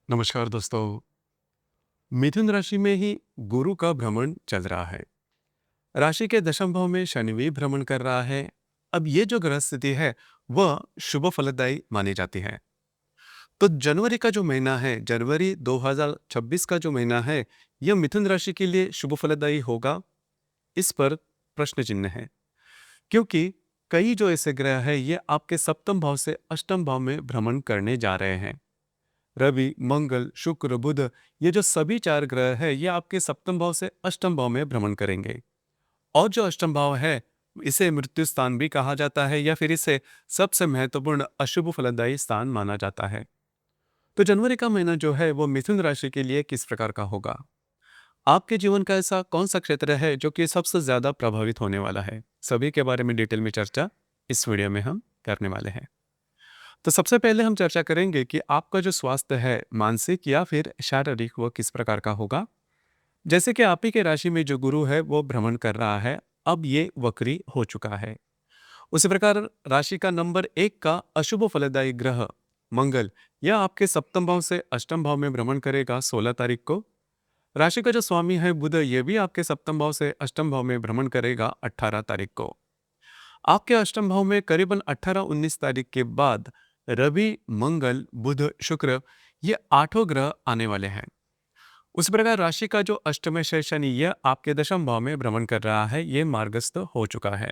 नमस्कार दोस्तों। मिथुन राशि में ही गुरु का भ्रमण चल रहा है। राशि के दशम भाव में शनि भी भ्रमण कर रहा है। अब ये जो ग्रह स्थिति है वह शुभ फलदायी मानी जाती है। तो जनवरी का जो महीना है, जनवरी 2026 का जो महीना है, यह मिथुन राशि के लिए शुभ फलदायी होगा, इस पर प्रश्न चिन्ह है। क्योंकि कई जो ऐसे ग्रह है ये आपके सप्तम भाव से अष्टम भाव में भ्रमण करने जा रहे हैं। रवि, मंगल, शुक्र, बुध, ये जो सभी चार ग्रह है ये आपके सप्तम भाव से अष्टम भाव में भ्रमण करेंगे। और जो अष्टम भाव है इसे मृत्यु स्थान भी कहा जाता है या फिर इसे सबसे महत्वपूर्ण अशुभ फलदायी स्थान माना जाता है। तो जनवरी का महीना जो है वो मिथुन राशि के लिए किस प्रकार का होगा? आपके जीवन का ऐसा कौन सा क्षेत्र है जो कि सबसे ज्यादा प्रभावित होने वाला है? सभी के बारे में डिटेल में चर्चा इस वीडियो में हम करने वाले हैं। तो सबसे पहले हम चर्चा करेंगे कि आपका जो स्वास्थ्य है, मानसिक या फिर शारीरिक, वो किस प्रकार का होगा। जैसे कि आप ही के राशि में जो गुरु है वो भ्रमण कर रहा है, अब ये वक्री हो चुका है। उसी प्रकार राशि का नंबर 1 का अशुभ फलदायी ग्रह मंगल, यह आपके सप्तम भाव से अष्टम भाव में भ्रमण करेगा 16 तारीख को। राशि का जो स्वामी है बुध, ये भी आपके सप्तम भाव से अष्टम भाव में भ्रमण करेगा 18 तारीख को। आपके अष्टम भाव में करीबन 18-19 तारीख के बाद रवि, मंगल, बुध, शुक्र, ये आठों ग्रह आने वाले हैं। उस प्रकार राशि का जो अष्टम से शनि यह आपके दशम भाव में भ्रमण कर रहा है, ये मार्गस्थ हो चुका है।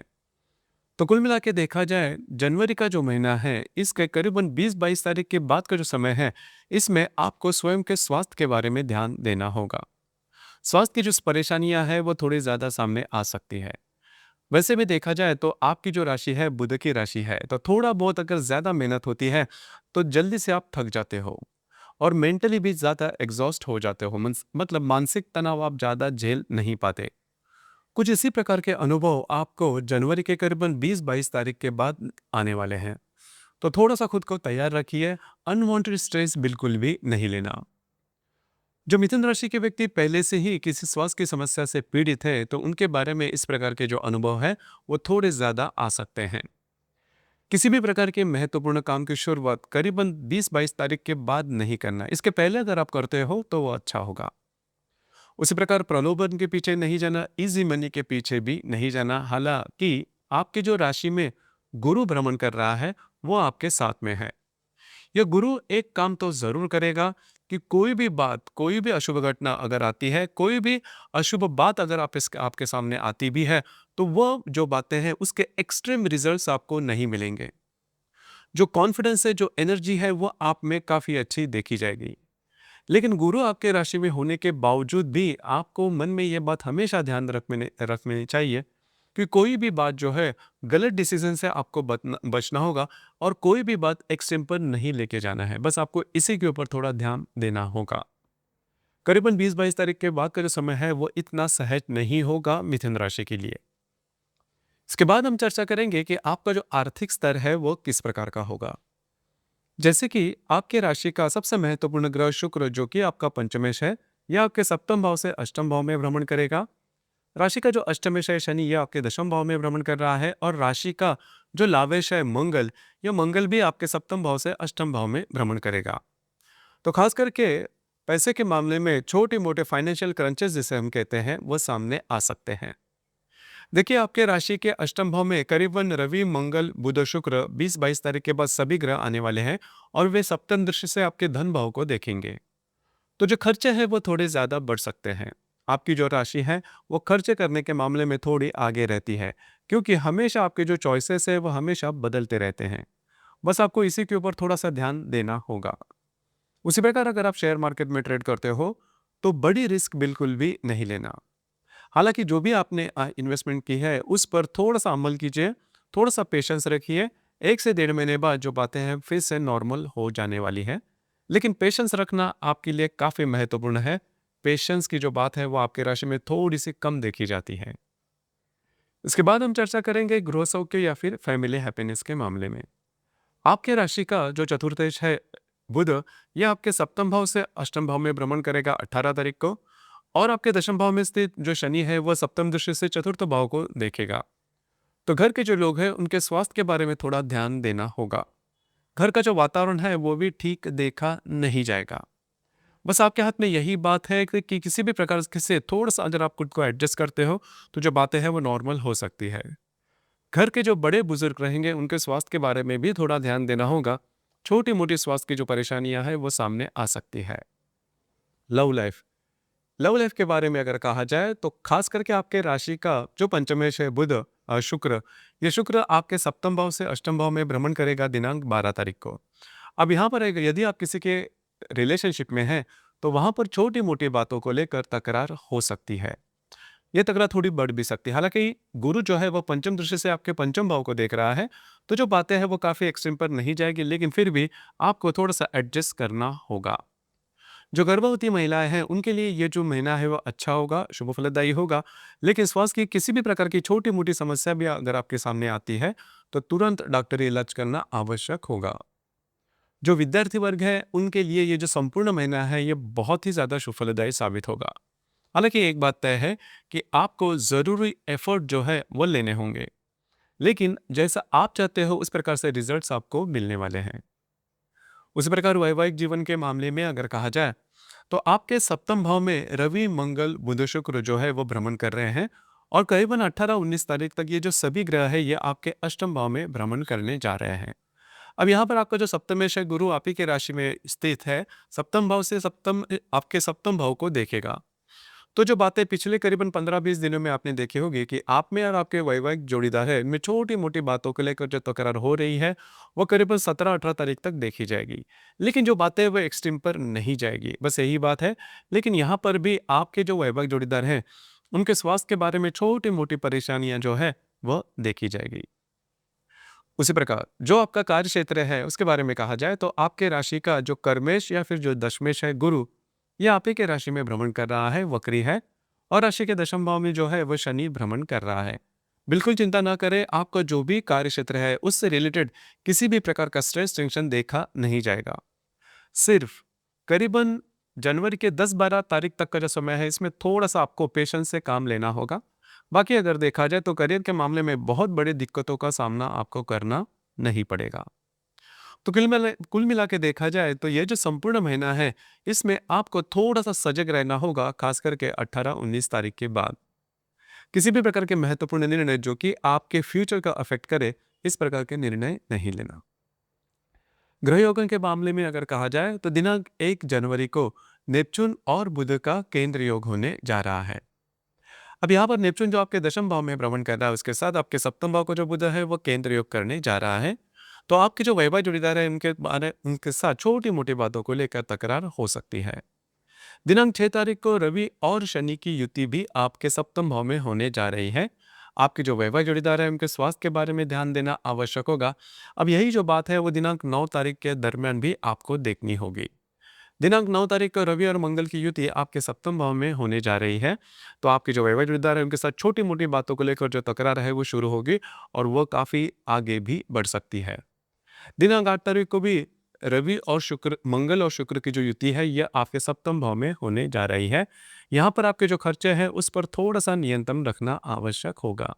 तो कुल मिला के देखा जाए, जनवरी का जो महीना है इसके करीबन 20-22 तारीख के बाद का जो समय है, इसमें आपको स्वयं के स्वास्थ्य के बारे में ध्यान देना होगा। स्वास्थ्य की जो परेशानियां हैं वो थोड़ी ज्यादा सामने आ सकती है। वैसे भी देखा जाए तो आपकी जो राशि है बुध की राशि है, तो थोड़ा बहुत अगर ज्यादा मेहनत होती है तो जल्दी से आप थक जाते हो और मेंटली भी ज्यादा एग्जॉस्ट हो जाते हो। मतलब मानसिक तनाव आप ज्यादा झेल नहीं पाते। कुछ इसी प्रकार के अनुभव आपको जनवरी के करीबन 20-22 तारीख के बाद आने वाले हैं। तो थोड़ा सा खुद को तैयार रखिए। अनवांटेड स्ट्रेस बिल्कुल भी नहीं लेना। जो मिथुन राशि के व्यक्ति पहले से ही किसी स्वास्थ्य की समस्या से पीड़ित है, तो उनके बारे में इस प्रकार के जो अनुभव है वो थोड़े ज्यादा आ सकते हैं। किसी भी प्रकार के महत्वपूर्ण काम की शुरुआत करीबन 20-22 तारीख के बाद नहीं करना। इसके पहले अगर आप करते हो तो वो अच्छा होगा। उसी प्रकार प्रलोभन के पीछे नहीं जाना, इजी मनी के पीछे भी नहीं जाना। हालांकि आपकी जो राशि में गुरु भ्रमण कर रहा है वो आपके साथ में है। यह गुरु एक काम तो जरूर करेगा कि कोई भी बात, कोई भी अशुभ घटना अगर आती है, कोई भी अशुभ बात अगर आपके सामने आती भी है, तो वह जो बातें हैं उसके एक्सट्रीम रिजल्ट्स आपको नहीं मिलेंगे। जो कॉन्फिडेंस है, जो एनर्जी है, वो आप में काफी अच्छी देखी जाएगी। लेकिन गुरु आपके राशि में होने के बावजूद भी आपको मन में यह बात हमेशा ध्यान रखनी चाहिए कि कोई भी बात जो है गलत डिसीजन से आपको बचना होगा और कोई भी बात एक्सट्रीम पर नहीं लेके जाना है। बस आपको इसी के ऊपर थोड़ा ध्यान देना होगा। करीबन 20-22 तारीख के बाद का जो समय है वो इतना सहज नहीं होगा मिथुन राशि के लिए। इसके बाद हम चर्चा करेंगे कि आपका जो आर्थिक स्तर है वो किस प्रकार का होगा। जैसे कि आपके राशि का सबसे महत्वपूर्ण ग्रह शुक्र, जो कि आपका पंचमेश है, यह आपके सप्तम भाव से अष्टम भाव में भ्रमण करेगा। राशि का जो अष्टमेश है शनि, यह आपके दशम भाव में भ्रमण कर रहा है। और राशि का जो लावेश है मंगल, यह मंगल भी आपके सप्तम भाव से अष्टम भाव में भ्रमण करेगा। तो खास करके पैसे के मामले में छोटे मोटे फाइनेंशियल क्रंचेस जिसे हम कहते हैं वो सामने आ सकते हैं। देखिए, आपके राशि के अष्टम भाव में करीबन रवि, मंगल, बुध, शुक्र 20-22 तारीख के बाद सभी ग्रह आने वाले हैं और वे सप्तम दृष्टि से आपके धन भाव को देखेंगे। तो जो खर्चे हैं वो थोड़े ज्यादा बढ़ सकते हैं। आपकी जो राशि है वो खर्चे करने के मामले में थोड़ी आगे रहती है, क्योंकि हमेशा आपके जो चॉइसेस है वो हमेशा बदलते रहते हैं। बस आपको इसी के ऊपर थोड़ा सा ध्यान देना होगा। उसी प्रकार अगर आप शेयर मार्केट में ट्रेड करते हो तो बड़ी रिस्क बिल्कुल भी नहीं लेना। हालांकि जो भी आपने इन्वेस्टमेंट की है उस पर थोड़ा सा अमल कीजिए, थोड़ा सा पेशेंस रखिए। 1 से 1.5 महीने बाद जो बातें हैं फिर से नॉर्मल हो जाने वाली है। लेकिन पेशेंस रखना आपके लिए काफी महत्वपूर्ण है। पेशेंस की जो बात है वो आपके राशि में थोड़ी सी कम देखी जाती है। इसके बाद हम चर्चा करेंगे गृह सौख्य या फिर फैमिली हैप्पीनेस के मामले में। आपके राशि का जो चतुर्थेश है बुध, यह आपके सप्तम भाव से अष्टम भाव में भ्रमण करेगा 18 तारीख को। और आपके दशम भाव में स्थित जो शनि है वह सप्तम दृष्टि से चतुर्थ भाव को देखेगा। तो घर के जो लोग हैं उनके स्वास्थ्य के बारे में थोड़ा ध्यान देना होगा। घर का जो वातावरण है वो भी ठीक देखा नहीं जाएगा। बस आपके हाथ में यही बात है कि किसी भी प्रकार से थोड़ा सा अगर आप खुद को एडजस्ट करते हो तो जो बातें हैं वो नॉर्मल हो सकती है। घर के जो बड़े बुजुर्ग रहेंगे उनके स्वास्थ्य के बारे में भी थोड़ा ध्यान देना होगा। छोटी मोटी स्वास्थ्य की जो परेशानियां हैं वो सामने आ सकती है। लव लाइफ, लव लाइफ के बारे में अगर कहा जाए तो खास करके आपके राशि का जो पंचमेश है बुध, शुक्र, ये शुक्र आपके सप्तम भाव से अष्टम भाव में भ्रमण करेगा दिनांक 12 तारीख को। अब यहाँ पर यदि आप किसी के रिलेशनशिप में हैं तो वहां पर छोटी मोटी बातों को लेकर तकरार हो सकती है। ये तकरार थोड़ी बढ़ भी सकती है। हालांकि गुरु जो है वो पंचम दृष्टि से आपके पंचम भाव को देख रहा है, तो जो बातें हैं वो काफी एक्सट्रीम पर नहीं जाएगी, लेकिन फिर भी आपको थोड़ा सा एडजस्ट करना होगा। जो गर्भवती महिलाएं हैं उनके लिए ये जो महीना है वो अच्छा होगा, शुभ फलदायी होगा। लेकिन स्वास्थ्य की किसी भी प्रकार की छोटी मोटी समस्या भी अगर आपके सामने आती है तो तुरंत डॉक्टरी इलाज करना आवश्यक होगा। जो विद्यार्थी वर्ग है उनके लिए ये जो संपूर्ण महीना है ये बहुत ही ज्यादा शुभ फलदायी साबित होगा। हालांकि एक बात तय है कि आपको जरूरी एफर्ट जो है वो लेने होंगे, लेकिन जैसा आप चाहते हो उस प्रकार से रिजल्ट्स आपको मिलने वाले हैं। उसी प्रकार वैवाहिक जीवन के मामले में अगर कहा जाए तो आपके सप्तम भाव में रवि, मंगल, बुध, शुक्र जो है वो भ्रमण कर रहे हैं, और करीबन 18-19 तारीख तक ये जो सभी ग्रह है ये आपके अष्टम भाव में भ्रमण करने जा रहे हैं। अब यहाँ पर आपका जो सप्तमेश है गुरु आप ही के राशि में स्थित है, सप्तम भाव से आपके सप्तम भाव को देखेगा। तो जो बातें पिछले करीबन 15-20 दिनों में आपने देखी होगी कि आप में और आपके वैवाहिक जोड़ीदार है इनमें छोटी मोटी बातों को लेकर जो तकरार हो रही है वो करीबन 17-18 तारीख तक देखी जाएगी। लेकिन जो बातें वो एक्सट्रीम पर नहीं जाएगी, बस यही बात है। लेकिन यहाँ पर भी आपके जो वैवाहिक जोड़ीदार हैं उनके स्वास्थ्य के बारे में छोटी मोटी परेशानियां जो है वह देखी जाएगी। उसी प्रकार जो आपका कार्य क्षेत्र है उसके बारे में कहा जाए तो आपके राशि का जो कर्मेश या फिर जो दशमेश है गुरु, ये आप ही के राशि में भ्रमण कर रहा है, वक्री है, और राशि के दशम भाव में जो है वो शनि भ्रमण कर रहा है। बिल्कुल चिंता ना करें, आपका जो भी कार्य क्षेत्र है उससे रिलेटेड किसी भी प्रकार का स्ट्रेस टेंशन देखा नहीं जाएगा। सिर्फ करीबन जनवरी के 10-12 तारीख तक का जो समय है इसमें थोड़ा सा आपको पेशेंस से काम लेना होगा। बाकी अगर देखा जाए तो करियर के मामले में बहुत बड़ी दिक्कतों का सामना आपको करना नहीं पड़ेगा। तो कुल मिला के देखा जाए तो ये जो संपूर्ण महीना है इसमें आपको थोड़ा सा सजग रहना होगा, खास करके 18-19 तारीख के बाद। किसी भी प्रकार के महत्वपूर्ण निर्णय जो कि आपके फ्यूचर का अफेक्ट करे, इस प्रकार के निर्णय नहीं लेना। ग्रह योगन के मामले में अगर कहा जाए तो दिनांक 1 जनवरी को नेपच्यून और बुध का केंद्र योग होने जा रहा है। अब यहाँ पर नेपच्यून जो आपके दशम भाव में भ्रमण कर रहा है उसके साथ आपके सप्तम भाव को जो बुध है वो केंद्र योग करने जा रहा है। तो आपके जो वैवाहिक जोड़ीदार है उनके साथ छोटी मोटी बातों को लेकर तकरार हो सकती है। दिनांक 6 तारीख को रवि और शनि की युति भी आपके सप्तम भाव में होने जा रही है। आपके जो वैवाहिक जोड़ीदार है उनके स्वास्थ्य के बारे में ध्यान देना आवश्यक होगा। अब यही जो बात है वो दिनांक 9 तारीख के दरमियान भी आपको देखनी होगी। दिनांक 9 तारीख को रवि और मंगल की युति आपके सप्तम भाव में होने जा रही है। तो आपके जो वैवाहिक जोड़ीदार है उनके साथ छोटी मोटी बातों को लेकर जो तकरार है वो शुरू होगी, और वो काफी आगे भी बढ़ सकती है। दिनांक 8 तारीख को भी मंगल और शुक्र की जो युति है यह आपके सप्तम भाव में होने जा रही है। यहाँ पर आपके जो खर्चे हैं उस पर थोड़ा सा नियंत्रण रखना आवश्यक होगा।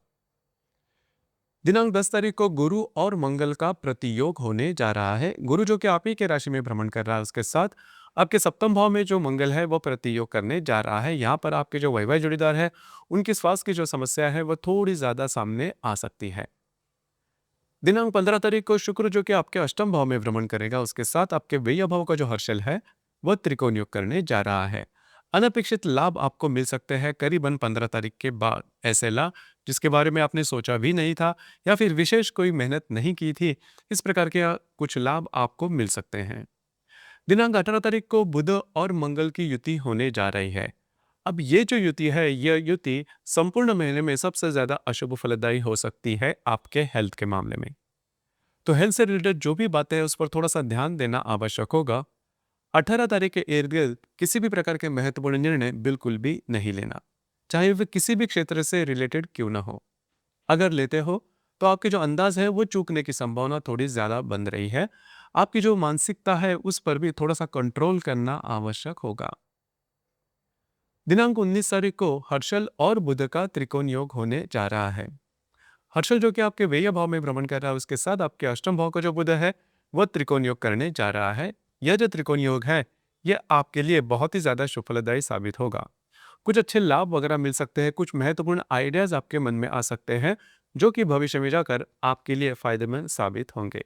दिनांक 10 तारीख को गुरु और मंगल का प्रतियोग होने जा रहा है। गुरु जो कि आप ही के राशि में भ्रमण कर रहा है उसके साथ आपके सप्तम भाव में जो मंगल है वो प्रतियोग करने जा रहा है। यहाँ पर आपके जो वैवाहिक जोड़ीदार है उनकी स्वास्थ्य की जो समस्या है वो थोड़ी ज्यादा सामने आ सकती है। दिनांक 15 तारीख को शुक्र जो कि आपके अष्टम भाव में भ्रमण करेगा उसके साथ आपके व्यय भाव का जो हर्षल है वह त्रिकोण योग करने जा रहा है। अनपेक्षित लाभ आपको मिल सकते हैं करीबन 15 तारीख के बाद। ऐसे लाभ जिसके बारे में आपने सोचा भी नहीं था या फिर विशेष कोई मेहनत नहीं की थी, इस प्रकार के कुछ लाभ आपको मिल सकते हैं। दिनांक 18 तारीख को बुध और मंगल की युति होने जा रही है। अब ये जो युति है यह युति संपूर्ण महीने में सबसे ज्यादा अशुभ फलदायी हो सकती है आपके हेल्थ के मामले में। तो हेल्थ से रिलेटेड जो भी बातें हैं उस पर थोड़ा सा ध्यान देना आवश्यक होगा। 18 तारीख के इर्द गिर्द किसी भी प्रकार के महत्वपूर्ण निर्णय बिल्कुल भी नहीं लेना, चाहे वह किसी भी क्षेत्र से रिलेटेड क्यों ना हो। अगर लेते हो तो आपके जो अंदाज है वो चूकने की संभावना थोड़ी ज्यादा बन रही है। आपकी जो मानसिकता है उस पर भी थोड़ा सा कंट्रोल करना आवश्यक होगा। दिनांक 19 तारीख को हर्षल और बुध का त्रिकोण योग होने जा रहा है। हर्षल जो कि आपके व्यय भाव में भ्रमण कर रहा है उसके साथ आपके अष्टम भाव का जो बुध है वह त्रिकोण योग करने जा रहा है। यह जो त्रिकोण योग है ये आपके लिए बहुत ही ज़्यादा शुभफलदायी साबित होगा। कुछ अच्छे लाभ वगैरह मिल सकते हैं, कुछ महत्वपूर्ण आइडियाज़ आपके मन में आ सकते हैं, जो कि भविष्य में जाकर आपके लिए फ़ायदेमंद साबित होंगे।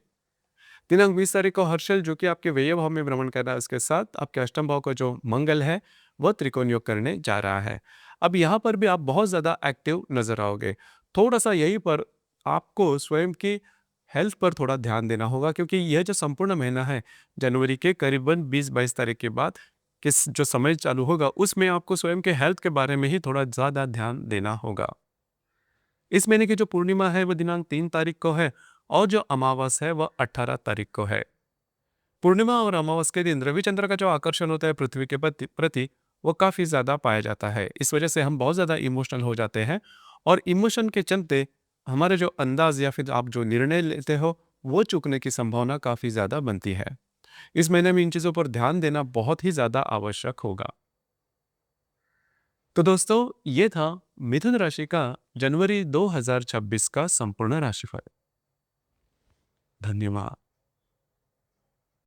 दिनांक 20 तारीख को हर्षल जो कि आपके व्यय भाव में भ्रमण कर रहा है, उसके साथ आपके अष्टम भाव का जो मंगल है, वह त्रिकोण योग करने जा रहा है। अब यहाँ पर भी आप बहुत ज़्यादा एक्टिव नज़र आओगे। थोड़ा-सा यहीं पर आपको स्वयं की हेल्थ पर थोड़ा ध्यान देना होगा, क्योंकि यह जो संपूर्ण महीना है, जनवरी के करीबन 20-22 तारीख के बाद किस जो समय चालू होगा, उसमें आपको स्वयं के हेल्थ के बारे में ही थोड़ा ज़्यादा ध्यान देना होगा। इस महीने की जो पूर्णिमा है, वो दिनांक 3 तारीख को है और जो अमावस है, वह 18 तारीख को है। पूर्णिमा और अमावस के दिन रविचंद्र का जो आकर्षण होता है पृथ्वी के प्रति प्रति, वो काफ़ी ज़्यादा पाया जाता है। इस वजह से हम बहुत ज़्यादा इमोशनल हो जाते हैं और इमोशन के चलते हमारे जो अंदाज या फिर आप जो निर्णय लेते हो, वो चूकने की संभावना काफ़ी ज़्यादा बनती है। इस महीने में इन चीज़ों पर ध्यान देना बहुत ही ज़्यादा आवश्यक होगा। तो दोस्तों, ये था मिथुन राशि का जनवरी 2026 का संपूर्ण राशिफल। धन्यवाद।